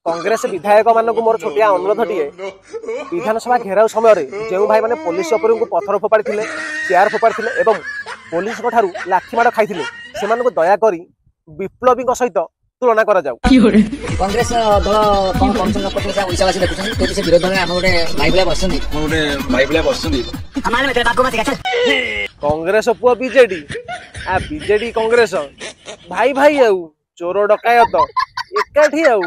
कांग्रेस विधायक मानक मोर छोटिया अनुरोध टे विधानसभा घेराव समय जो भाई मैंने पुलिस उपरको पथर फोपाड़ी चेयर फोपाड़ी एवं पुलिस लाठीमाड़ खाई से दयाक विप्लवी सहित तुलना करा जाऊ। कांग्रेस दल कौन कौन ओडिशावासी देखुछन से विरोध में हम गोटे भाई भलिया बसछन कांग्रेस पुआ बीजेडी आ बीजेडी कांग्रेस भाई भाई आउ चोर डकायत एकाठी आउ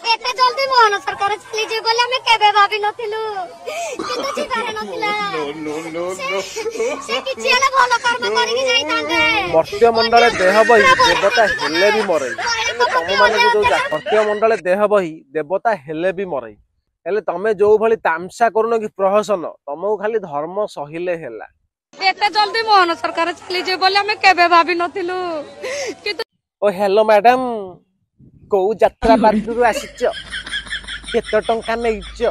एते जल्दी मोहन सरकार चली जे बोले हमें केबे भाबी नथिलु किंतु जिबारे नथिला से किछि एले भलो कर्म करि कि जाई तांगे मर्त्य मंडल देह बही देवता हेले भी मरे तम माने जो मर्त्य मंडल देह बही देवता हेले भी मरे हेले तमे जो भली तामसा करूनो कि प्रहसन तमको खाली धर्म सहिले हेला। एते जल्दी मोहन सरकार चली जे बोले हमें केबे भाबी नथिलु किंतु ओ हेलो मैडम को यात्रा बाटू आसीच केते टंका नेइच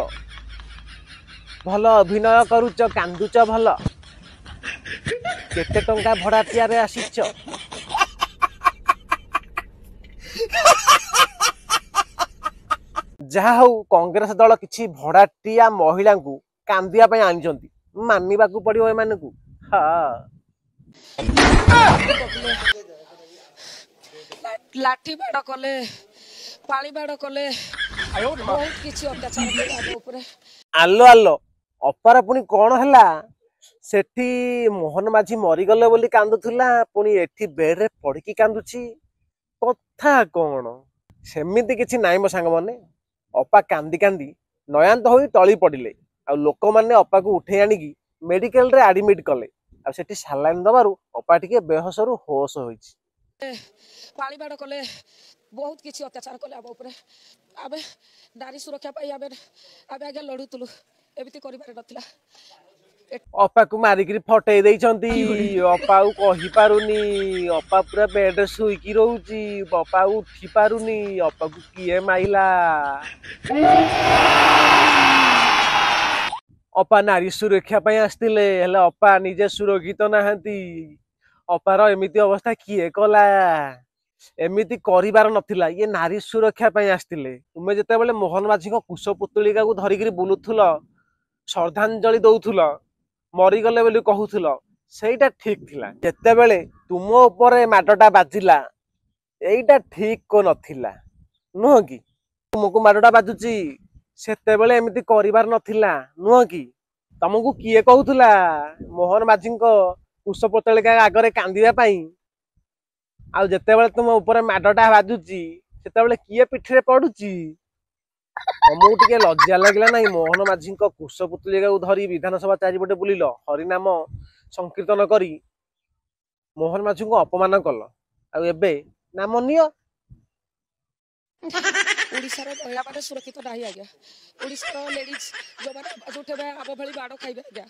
भल अभिनय करूच कांदुच भल केते टंका भड़ाटिया रे आसीच जहा हो कांग्रेस दल किछि भड़ाटिया महिला को कांदिया पय आनिचंती मानिबा को पड़ियो ए माने को हां लाठी बाड़ कले पाली बाड़ कले बहुत किछि अत्याचार कले ऊपर आलो आलो अपार पुनी कौन हैला सेठी मोहन माझी मरी गले बोली कांदुथुला पुनी एठी बेड रे पड़की कांदुची कथा कौन सेमिति किछि नाइ मो सांग माने अपा कांदी कांदी नयांत होई टळी पडिले आ लोक माने अपा को उठे आनिकी मेडिकल रे एडमिट कले आ सेठी सालाइन दबारु अपा टिके बेहोसरु होश होइछि पाली बाड़ कले बहुत किछि अत्याचार कले अब ऊपर आबे नारी सुरक्षा पाई आबे आगे लड़ुतलु एबिति करिबार नथिला अपा को मारिकी फटई देइछंती अपा कही पारुनी अपा पूरा बेड सुईकी रहउची अपा उठी पारुनी अपा को किए माइला अपा नारी सुरक्षा पाई आस्तिले हेले अपा निजे सुरक्षित नाहंती अपार एमिति अवस्था किए कला एमिति करिबार नथिला ये नारी सुरक्षा पाई आस्तिले तुमे जते बेले मोहन माझी को कुश पुतलिका को धरिकी बुलुथुल श्रद्धांजलि दउथुल मरी गले बोली कहूथुल सेटा ठीक थिला जते बेले तुम ऊपर माडटा बाजिला एइटा ठीक को नथिला नुह कि तुमको माडटा बाजुची सेते बेले एमिति करिबार नथिला नुह कि तुमको किए कहूथुला मोहन माझी को कुश पुतलिका आगरे कांदिया पाई आ जते बेले तुम ऊपर माडटा बाजुची सेते बेले किए पिठरे पडुची तुमको टिके लज्जा लगिला नहीं मोहन माझी कुश पुतलिका धरी विधानसभा चारिपटे बुलिल हरिनाम संकीर्तन करी मोहन माझी को अपमान कल आ एबे नाम नियो ओडिसा रो महिला माने सुरक्षित नाही आज्ञा ओडिसा रो लेडीज जो माने जोठे आबो भली बाडो खाइबे आज्ञा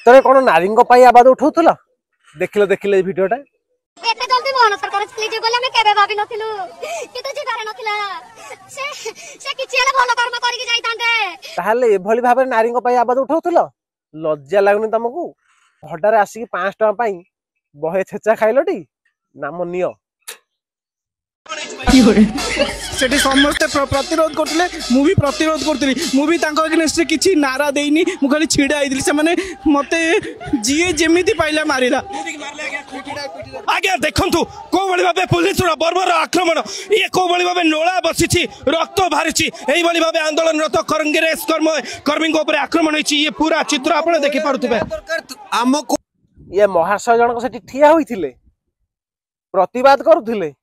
तरे कोन नारी को पाई आवाज उठौथला देखिले वीडियोटा एते जल्दी मोहन सरकार चली जे बोले हमें केबे भाबी नथिलु किंतु जिबारे नथिला से किछि एले भलो कर्म करि कि जाई तांगे ताहले ए भली भाबे नारी को पाई आवाज उठौथला लज्जा लागुनी तुमको भडारे आसी 5 टका पाई बहे छेचा खाइलोटी नाम नियो सेठी समस्त प्रतिरोध करते मुझे प्रतिरोध करी मुझे अगेंस्ट किसी नारा देनी मुझे खाली छिड़ा आई से मैंने मत जी जमी पाइला मारा आज्ञा देखु कौ भाव पुलिस बर्बर आक्रमण ये कौ भाव नोला बसी रक्त बाहरी भाव आंदोलनरत कांग्रेस कर्मी आक्रमण ये पूरा चित्र आप देखिपे आमको ये महाशय जनक से ठिया होइथिले प्रतिवाद करुथिले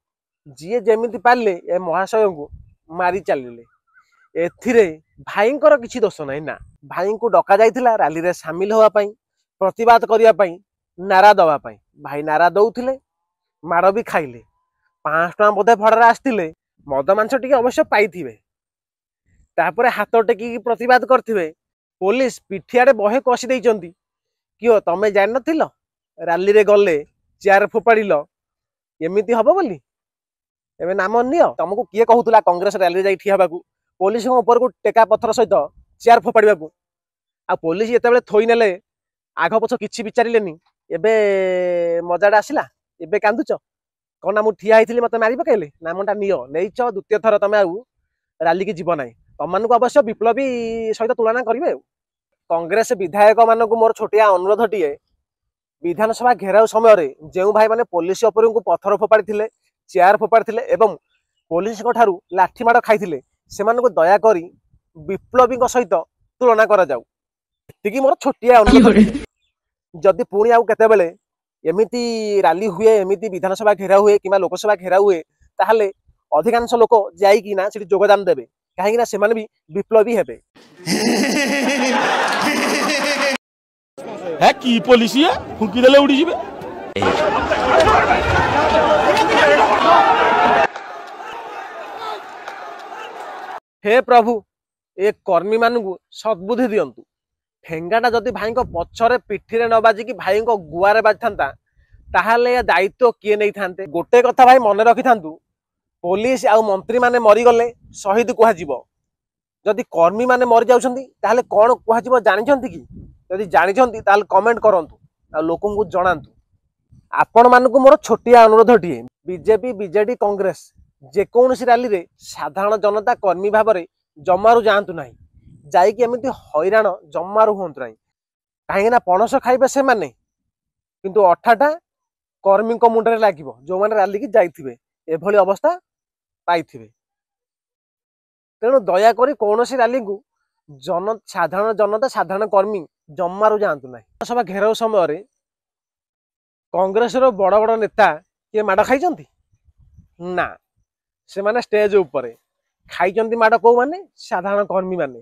जी जेमिति पाले ए महाशय को मारी चलिले एथिरे भाईंकर किछि दोष नहीं ना भाई को डका जाइथिला रैली रे शामिल होवा पई प्रतिवाद करिया पई नारा दवा पई भाई नारा दउथिले माड़ भी खाइले 5 टका बोधे भड़ारे आस्तिले मद मांस टिके अवश्य पाइथिबे तापरे हाथ टेकी प्रतिवाद करथिबे पुलिस पिठियारे बहे कसी देइचंती कियो तमे जान नथिलो रैली रे गले ଚେୟାର ଫୋପାଡ଼ିଲ ଏମିତି ହବ ବୋଲି ଏବେ ନାମ ନିଅ। ତମକୁ କିଏ କହୁଥିଲା କଂଗ୍ରେସ ରାଲିରେ ଯାଇ ଠିଆ ହେବାକୁ, ପୋଲିସଙ୍କ ଉପରକୁ ଟେକା ପଥର ସହିତ ଚେୟାର ଫୋପାଡ଼ିବାକୁ? ଆଉ ପୋଲିସ ଯେତେବେଳେ ଥୋଇ ନେଲେ ଆଗ ପଛ କିଛି ବିଚାରିଲେନି, ଏବେ ମଜାଟା ଆସିଲା, ଏବେ କାନ୍ଦୁଛ କଣ ନା ମୁଁ ଠିଆ ହେଇଥିଲି ମତେ ମାରି ପକେଇଲେ? ନାମଟା ନିଅ, ନେଇଛ, ଦ୍ୱିତୀୟ ଥର ତମେ ଆଉ ରାଲିକି ଯିବ ନାହିଁ। ତମମାନଙ୍କୁ ଅବଶ୍ୟ ବିପ୍ଳବୀ ସହିତ ତୁଳନା କରିବେ। ଆଉ କଂଗ୍ରେସ ବିଧାୟକ ମାନଙ୍କୁ ମୋର ଛୋଟିଆ ଅନୁରୋଧଟିଏ, ବିଧାନସଭା ଘେରାଉ ସମୟରେ ଯେଉଁ ଭାଇମାନେ ପୋଲିସ ଉପରକୁ ପଥର ଫୋପାଡ଼ିଥିଲେ, ଚେୟାର ଫୋପାଡ଼ିଥିଲେ ଏବଂ ପୋଲିସଙ୍କ ଠାରୁ ଲାଠି ମାଡ଼ ଖାଇଥିଲେ, ସେମାନଙ୍କୁ ଦୟାକରି ବିପ୍ଳବୀଙ୍କ ସହିତ ତୁଳନା କରାଯାଉ। ଏତିକି ମୋର ଛୋଟିଆ ଅନୁରୋଧ। ଯଦି ପୁଣି ଆଉ କେତେବେଳେ ଏମିତି ରାଲି ହୁଏ, ଏମିତି ବିଧାନସଭା ଘେରାଉ ହୁଏ କିମ୍ବା ଲୋକସଭା ଘେରାଉ ହୁଏ, ତାହେଲେ ଅଧିକାଂଶ ଲୋକ ଯାଇକି ନା ସେଠି ଯୋଗଦାନ ଦେବେ, କାହିଁକି ନା ସେମାନେ ବି ବିପ୍ଳବୀ ହେବେ। হ্যাঁ কি পলিসি ফুঁকি দেলে উড়ি যাবে। हे प्रभु ए कर्मी मानू सद्बुद्धि दियंतु। ठेंगाटा जदि भाई पछरे पिठी न बाजिकी भाई गुआरे बाजी था ताहले दायित्व किए नहीं थांते। गोटे कथा भाई मन रखि थांतु, पुलिस आउ मंत्री माने मरीगले शहीद कहुब, जदि कर्मी माने मरी जाउछंती ताहले कौन कहुब जानिछंती कि? जदि जानिछंती ताहले कमेंट करंतु आ लोकन को जणांतु। आपण मानकु मोर छोटिया अनुरोधटिए, बीजेपी बीजेडी कांग्रेस जेकोसी रैली रे साधारण जनता कर्मी भाव में जमारू जातु ना, जाइए एमती हैरान जमारू हूँ ना, कहीं पणस खाइबे से माने किंतु अठाटा कर्मी मुंडे लगे जो मैंने रैली की जाइए एभली अवस्था पाइथिबे। तेणु दयाकोरी कौन रैली को साधारण जनता साधारण कर्मी जमारू जातु ना। सभा घेराव समय कांग्रेस बड़ बड़ नेता किए माड़ खाई ना, से माने स्टेज ऊपर खाई माड़ कौ माने साधारण कर्मी माने।